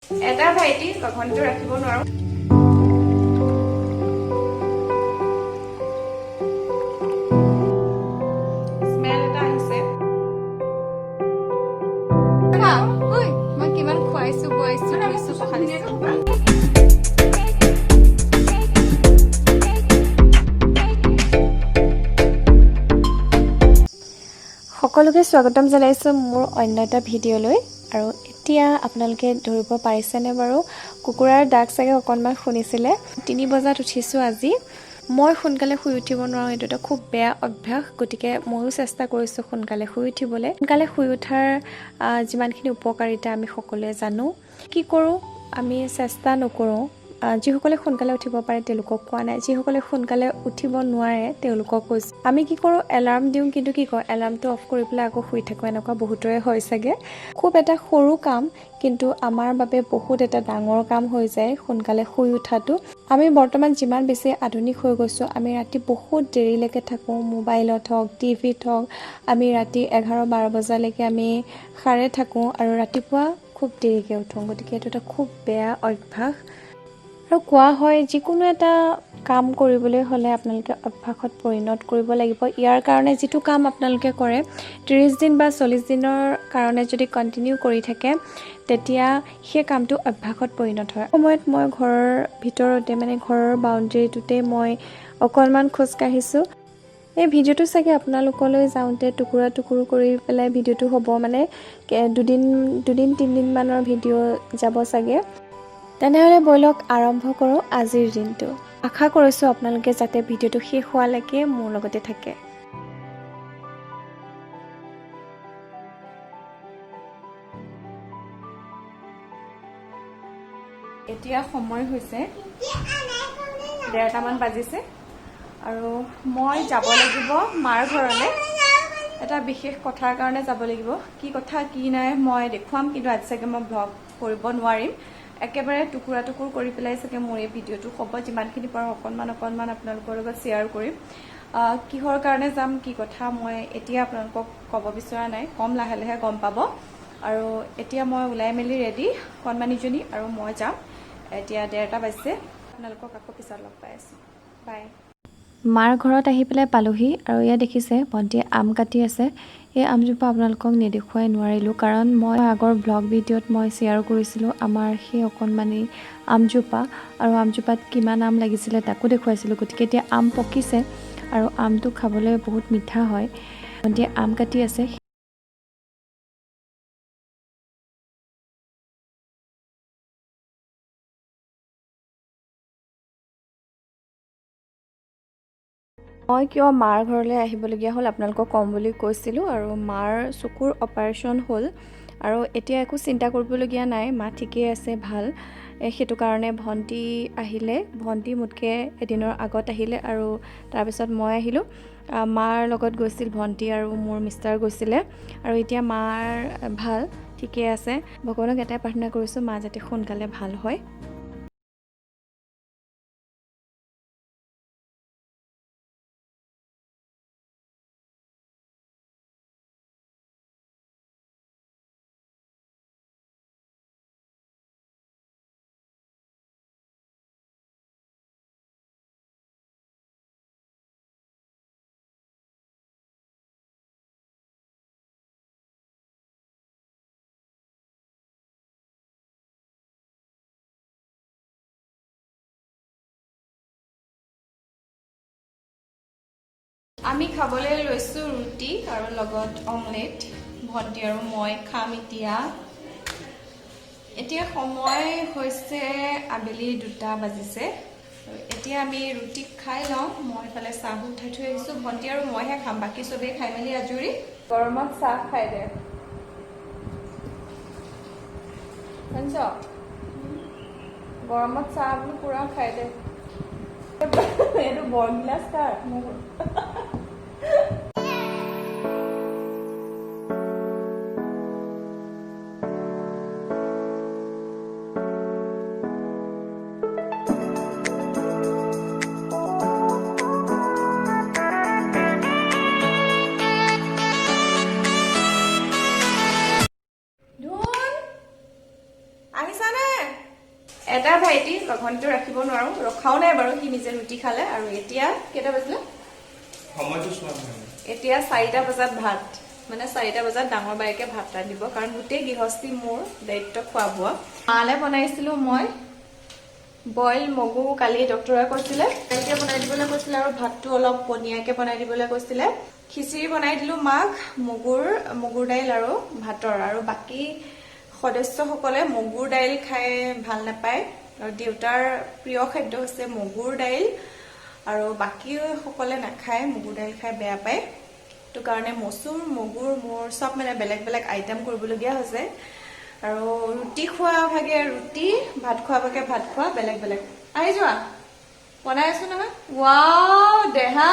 এটা ভাইটি ঘনটো ৰাখিব নোৱাৰো স্মেল এটা আহিছে ঐ মই কিমান খুৱাইছো বুৱাইছো খুৱাইছো পখালিছো সকলোকে স্বাগতম জনাইছো মোৰ অন্য এটা ভিডিঅ'লৈ আৰু এতিয়া আপোনালোকে ধৰিব পাৰিছেনে বাৰু কুকুৰাৰ ডাক চাগে অকনমান শুনিছিলে 3 বজাত উঠিছো আজি মই সোনকালে শুই উঠিব নোৱাৰো এটো খুব বেয়া অভ্যাস গতিকে ময়ো চেষ্টা কৰিছো সোনকালে শুই উঠিবলৈ সোনকালে শুই উঠাৰ যিমানখিনি উপকাৰিতা আমি সকলোৱে জানো কি কৰো আমি চেষ্টা নকৰো যিসকলে সোনকালে উঠিব পাৰে তেওঁলোকক কোৱা নাই যিসকলে সোনকালে উঠিব নোৱাৰে তেওঁলোকক কৈছো আমি কি কৰো এলাৰ্ম দিও কিন্তু কি কয় এলাৰ্মটো অফ কৰি পেলাই আকৌ শুই থাকো এনেকুৱা বহুতৰে হয় চাগে খুব এটা সৰু কাম কিন্তু আমাৰ বাবে বহুত এটা ডাঙৰ কাম হৈ যায় সোনকালে শুই উঠাটো আমি বৰ্তমান যিমান বেছি আধুনিক হৈ গৈছো আমি ৰাতি বহুত দেৰিলৈকে থাকো মোবাইলত হওক টিভিত হওক আমি ৰাতি 11-12 বজালৈকে আমি সাৰে থাকো আৰু ৰাতিপুৱা খুব দেৰিকৈ উঠো গতিকে এইটো এটা খুব বেয়া অভ্যাস আৰু কোৱা হয় যিকোনো এটা কাম কৰিবলৈ হলে আপোনালোকে অভ্যাসত পৰিণত কৰিব লাগিব ইয়াৰ কাৰণে যেটো কাম আপোনালোকে কৰে 30 দিন বা 40 দিনৰ কাৰণে যদি কন্টিনিউ কৰি থাকে তেতিয়া সেই কামটো অভ্যাসত পৰিণত হয় সময়ত মই ঘৰৰ ভিতৰতে মানে ঘৰৰ বাউণ্ডাৰীটোতে মই অকলমান খোজ কাঢ়িছো এই ভিডিওটো চাগে আপোনালোকলৈ যাওঁতে টুকুৰা টুকুৰ কৰি পেলাই ভিডিওটো হ'ব মানে দুদিন 3 দিন মানৰ ভিডিও যাব চাগে তেনেহলে বলক আৰম্ভ কৰো আজিৰ দিনটো আশা কৰিছো আপোনালোকে যাতে ভিডিওটো শেষ হোৱালৈকে মোৰ লগতে থাকে এতিয়া সময় হৈছে 1:30 মান বাজিছে আৰু মই যাব লাগিব মাৰ ঘৰলৈ এটা বিশেষ কথাৰ কাৰণে যাব লাগিব কি কথা কি নাই মই দেখুৱাম কিন্তু আজি চাগে মই ব্লগ কৰিব নোৱাৰিম একেবাৰে টুকুৰা টুকুৰ কৰি পেলাই চাগে মোৰ এই ভিডিওটো হ'ব যিমানখিনি পাৰো অকনমান আপোনালোকৰ লগত শ্বেয়াৰ কৰিম কিহৰ কাৰণে যাম কি কথা মই এতিয়া আপোনালোকক ক'ব বিচৰা নাই কম লাহে লাহে গম পাব আৰু এতিয়া মই ওলাই মেলি ৰেডি কণমানিজনী আৰু মই যাম এতিয়া 1:30 বাজিছে আপোনালোকক আকৌ পিছত লগ পাই আছো বাই মাৰ ঘৰত আহি পেলাই পালোহি আৰু ইয়া দেখিছে ভন্টিয়ে আম কাটি আছে এই আমজোপা আপোনালোকক নেদেখুৱাই নোৱাৰিলো কাৰণ মই আগৰ ব্লগ ভিডিঅ'ত মই শ্বেয়াৰ কৰিছিলো আমাৰ সেই অকনমানি আমজোপা আৰু আমজোপাত কিমান আম লাগিছিলে তাকো দেখুৱাইছিলো গতিকে এতিয়া আম পকিছে আৰু আমটো খাবলৈ বহুত মিঠা হয় ভন্টিয়ে আম কাটি আছে মই কিয় মাৰ ঘৰলৈ আহিবলগীয়া হ'ল আপোনালোকক কম বুলি কৈছিলোঁ আৰু মাৰ চকুৰ অপাৰেশ্যন হ'ল আৰু এতিয়া একো চিন্তা কৰিবলগীয়া নাই মা ঠিকেই আছে ভাল সেইটো কাৰণে ভন্টি আহিলে ভন্টি মোতকৈ এদিনৰ আগত আহিলে আৰু তাৰপিছত মই আহিলোঁ মাৰ লগত গৈছিল ভন্টি আৰু মোৰ মিষ্টাৰ গৈছিলে আৰু এতিয়া মাৰ ভাল ঠিকেই আছে ভগৱানক এটাই প্ৰাৰ্থনা কৰিছোঁ মা যাতে সোনকালে ভাল হয় আমি খাবলৈ লৈছো ৰুটি আৰু লগত অমলেট ভন্টি আৰু মই খাম এতিয়া সময় হৈছে আবেলি 2টা বাজিছে এতিয়া আমি ৰুটি খাই লওঁ মই ফালে চাহ উঠাই থৈ আহিছো ভন্টি আৰু মইহে খাম বাকি সবে খাই মেলি আজৰি গৰমত চাহ খাই দে শুনছ গৰমত চাহ বুলি পুৰা খাই দে এইটো বৰগিলাচ কাৰ মোৰ আহিছানে এটা ভাইটি লঘণটো ৰাখিব নোৱাৰো, ৰখাও নাই বাৰু, সি নিজে ৰুটি খালে। আৰু এতিয়া কেইটা বাজিলে? সময়টো চোৱা নাই। এতিয়া 4টা বজাত ভাত, মানে 4টা বজাত ডাঙৰ বাইকে ভাত ৰান্ধিব, কাৰণ গোটেই গৃহস্থী মোৰ দায়িত্ব খোৱা বোৱা। মালে বনাইছিলোঁ মই বইল মগু, কালি ডক্টৰে কৈছিলে তেনেকৈ বনাই দিবলৈ কৈছিলে, আৰু ভাতটো অলপ পনীয়াকৈ বনাই দিবলৈ কৈছিলে। খিচিৰি বনাই দিলোঁ মাক, মগুৰ দাইল আৰু ভাতৰ। আৰু বাকী সদস্যসকলে মগুৰ দাইল খাই ভাল নাপায়, আৰু দেউতাৰ প্ৰিয় খাদ্য হৈছে মগুৰ দাইল, আৰু বাকীসকলে নাখায়, মগুৰ দাইল খাই বেয়া পায়। সেইটো কাৰণে মচুৰ, মগুৰ, মোৰ চব মানে বেলেগ বেলেগ আইটেম কৰিবলগীয়া হৈছে। আৰু ৰুটি খোৱা ভাগে ৰুটি, ভাত খোৱা ভাগে ভাত খোৱা, বেলেগ বেলেগ। আহি যোৱা, বনাই আছো নহয়। ৱাও দেহা,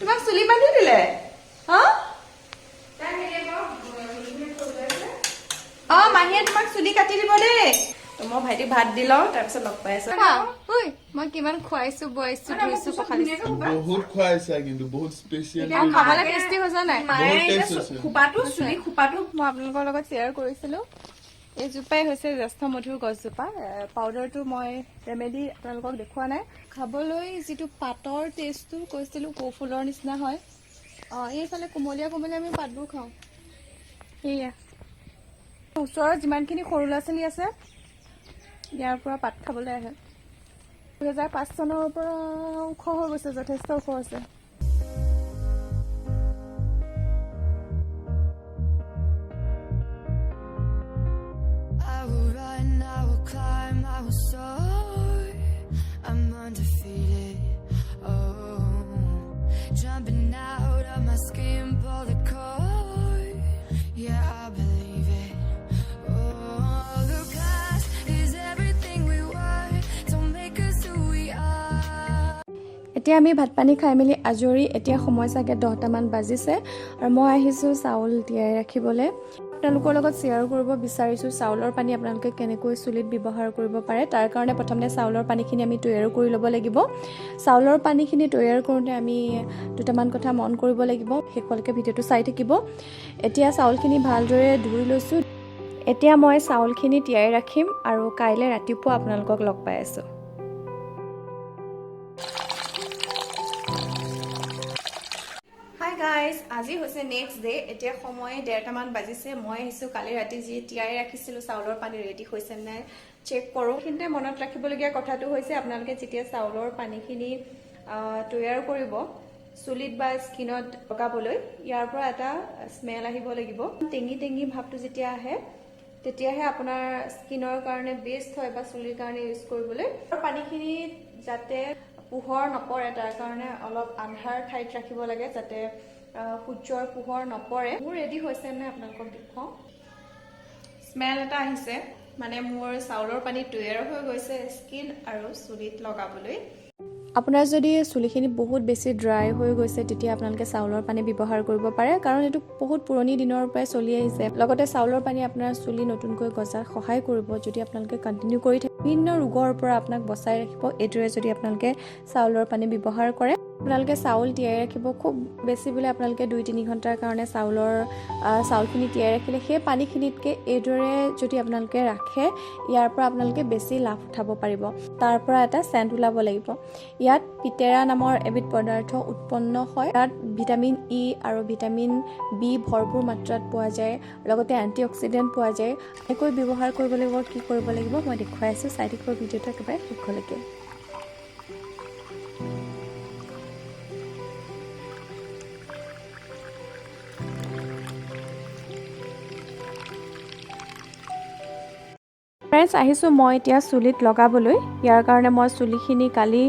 তোমাক চুলি বান্ধি দিলে হা? মাহীয়ে তোমাক চুলি কাটি দিব দেই। তো মই ভাইটি ভাত দি লওঁ, তাৰপিছত লগ পাই আছো। ঐ মই কিমান খুৱাইছো বইছো ধুইছো পখালিছো বহুত খুৱাইছা কিন্তু বহুত স্পেচিয়েল। খাবলৈ টেষ্টি হৈছে নাই? খোপাটো, চুলি খোপাটো মই আপোনালোকৰ লগত শ্বেয়াৰ কৰিছিলো। এইজোপাই হৈছে জ্যেষ্ঠ মধুৰ গছজোপা। পাউডাৰটো মই ৰেমেডি আপোনালোকক দেখুওৱা নাই। খাবলৈ যিটো পাতৰ টেষ্টটো কৈছিলো কৌফুলৰ নিচিনা হয়। এইফালে কোমলীয়া কোমলীয়া আমি পাতবোৰ খাওঁ। সেয়া ওচৰত যিমানখিনি সৰু ল'ৰা ছোৱালী আছে ইয়াৰ পৰা পাত খাবলৈ আহে। 2005 চনৰ পৰা ওখ হৈ গৈছে, যথেষ্ট ওখ হৈছে। I will run, I will climb, I will soar. I'm undefeated. Oh, jumping out of my skin, pull the cord. Yeah, I believe it. Oh, the past is everything we were. Don't make us who we are. এতিয়া আমি ভাত পানী খাই মেলি আজৰি। এতিয়া সময় চাগে 10টামান বাজিছে, আৰু মই আহিছোঁ চাউল তিয়াই ৰাখিবলৈ। আপোনালোকৰ লগত শ্বেয়াৰ কৰিব বিচাৰিছোঁ চাউলৰ পানী আপোনালোকে কেনেকৈ চুলিত ব্যৱহাৰ কৰিব পাৰে। তাৰ কাৰণে প্ৰথমতে চাউলৰ পানীখিনি আমি তৈয়াৰ কৰি ল'ব লাগিব। চাউলৰ পানীখিনি তৈয়াৰ কৰোঁতে আমি দুটামান কথা মন কৰিব লাগিব, শেষলৈকে ভিডিঅ'টো চাই থাকিব। এতিয়া চাউলখিনি ভালদৰে ধুই লৈছোঁ। এতিয়া মই চাউলখিনি তিয়াই ৰাখিম, আৰু কাইলৈ ৰাতিপুৱা আপোনালোকক লগ পাই আছোঁ। হাই গাইজ, আজি হৈছে নেক্সট ডে। এতিয়া সময় 1:30মান বাজিছে। মই আহিছোঁ কালি ৰাতি যি তিয়াই ৰাখিছিলোঁ চাউলৰ পানী ৰেডি হৈছে নাই চেক কৰোঁ। কিন্তু মনত ৰাখিবলগীয়া কথাটো হৈছে আপোনালোকে যেতিয়া চাউলৰ পানীখিনি তৈয়াৰ কৰিব চুলিত বা স্কিনত লগাবলৈ, ইয়াৰ পৰা এটা স্মেল আহিব লাগিব। টেঙি টেঙি ভাৱটো যেতিয়া আহে তেতিয়াহে আপোনাৰ স্কিনৰ কাৰণে বেষ্ট হয় বা চুলিৰ কাৰণে ইউজ কৰিবলৈ। পানীখিনি যাতে পোহৰ নপৰে তাৰ কাৰণে অলপ আন্ধাৰ ঠাইত ৰাখিব লাগে, যাতে সূৰ্যৰ পোহৰ নপৰে। মোৰ ৰেডি হৈছে নে আপোনালোকক দেখুৱাওঁ। স্মেল এটা আহিছে, মানে মোৰ চাউলৰ পানী তৈয়াৰ হৈ গৈছে স্কিন আৰু চুলিত লগাবলৈ। আপোনাৰ যদি চুলিখিনি বহুত বেছি ড্ৰাই হৈ গৈছে তেতিয়া আপোনালোকে চাউলৰ পানী ব্যৱহাৰ কৰিব পাৰে, কাৰণ এইটো বহুত পুৰণি দিনৰ পৰাই চলি আহিছে। লগতে চাউলৰ পানী আপোনাৰ চুলি নতুনকৈ গজাত সহায় কৰিব যদি আপোনালোকে কণ্টিনিউ কৰি থাকে। বিভিন্ন ৰোগৰ পৰা আপোনাক বচাই ৰাখিব এইদৰে যদি আপোনালোকে চাউলৰ পানী ব্যৱহাৰ কৰে। আপোনালোকে চাউল তিয়াই ৰাখিব, খুব বেছি বোলে আপোনালোকে 2-3 ঘণ্টাৰ কাৰণে চাউলখিনি তিয়াই ৰাখিলে সেই পানীখিনিতকৈ এইদৰে যদি আপোনালোকে ৰাখে ইয়াৰ পৰা আপোনালোকে বেছি লাভ উঠাব পাৰিব। তাৰ পৰা এটা চেণ্ট ওলাব লাগিব। ইয়াত পিটেৰা নামৰ এবিধ পদাৰ্থ উৎপন্ন হয়। ইয়াত ভিটামিন ই আৰু ভিটামিন বি ভৰপূৰ মাত্ৰাত পোৱা যায়, লগতে এণ্টি অক্সিডেণ্ট পোৱা যায়। এনেকৈ ব্যৱহাৰ কৰিব লাগিব। কি কৰিব লাগিব মই দেখুৱাই আছোঁ, চাই থাকিব ভিডিঅ'টো একেবাৰে শেষলৈকে। ফ্ৰেণ্ডছ, আহিছোঁ মই এতিয়া চুলিত লগাবলৈ। ইয়াৰ কাৰণে মই চুলিখিনি কালি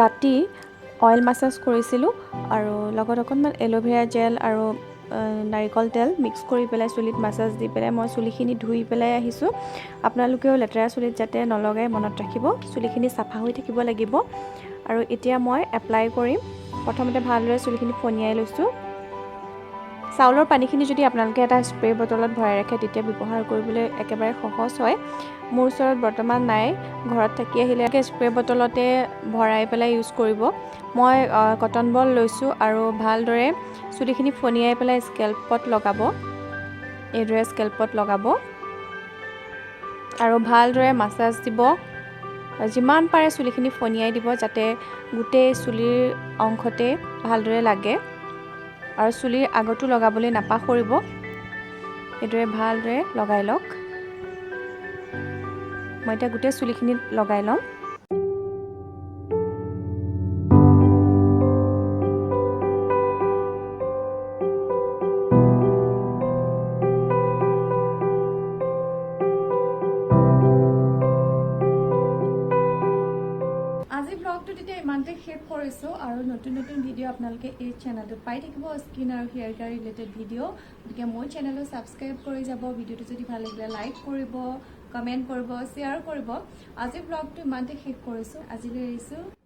ৰাতি অইল মাছাজ কৰিছিলোঁ, আৰু লগত অকণমান এল'ভেৰা জেল আৰু নাৰিকল তেল মিক্স কৰি পেলাই চুলিত মাছাজ দি পেলাই মই চুলিখিনি ধুই পেলাই আহিছোঁ। আপোনালোকেও লেতেৰা চুলিত যাতে নলগাই মনত ৰাখিব, চুলিখিনি চাফা হৈ থাকিব লাগিব। আৰু এতিয়া মই এপ্লাই কৰিম। প্ৰথমতে ভালদৰে চুলিখিনি ফনিয়াই লৈছোঁ। চাউলৰ পানীখিনি যদি আপোনালোকে এটা স্প্ৰে বটলত ভৰাই ৰাখে তেতিয়া ব্যৱহাৰ কৰিবলৈ একেবাৰে সহজ হয়। মোৰ ওচৰত বৰ্তমান নাই, ঘৰত থাকি আহিলে স্প্ৰে বটলতে ভৰাই পেলাই ইউজ কৰিব। মই কটন বল লৈছোঁ আৰু ভালদৰে চুলিখিনি ফনিয়াই পেলাই স্কেল্পত লগাব। এইদৰে স্কেল্পত লগাব। আৰু ভালদৰে মাছাজ দিব। যিমান পাৰে চুলিখিনি ফনিয়াই দিব যাতে গোটেই চুলিৰ অংশতে ভালদৰে লাগে আৰু চুলিৰ আগতো লগাবলৈ নাপাহৰিব। এইদৰে ভালদৰে লগাই লওক। মই এতিয়া গোটেই চুলিখিনিত লগাই ল'ম। আজি ব্লগটো তেতিয়া ইমানতে শেষ কৰিছোঁ আৰু নতুন নতুন ভিডিঅ' আপোনালোকে এই চেনেলটোত পাই থাকিব, স্কিন আৰু হেয়াৰ কেয়াৰ ৰিলেটেড ভিডিঅ'। গতিকে মোৰ চেনেলটো ছাবস্ক্ৰাইব কৰি যাব। ভিডিঅ'টো যদি ভাল লাগিলে লাইক কৰিব, কমেণ্ট কৰিব, শ্বেয়াৰ কৰিব। আজি ব্লগটো ইমানতে শেষ কৰিছোঁ। আজিলৈ এৰিছোঁ।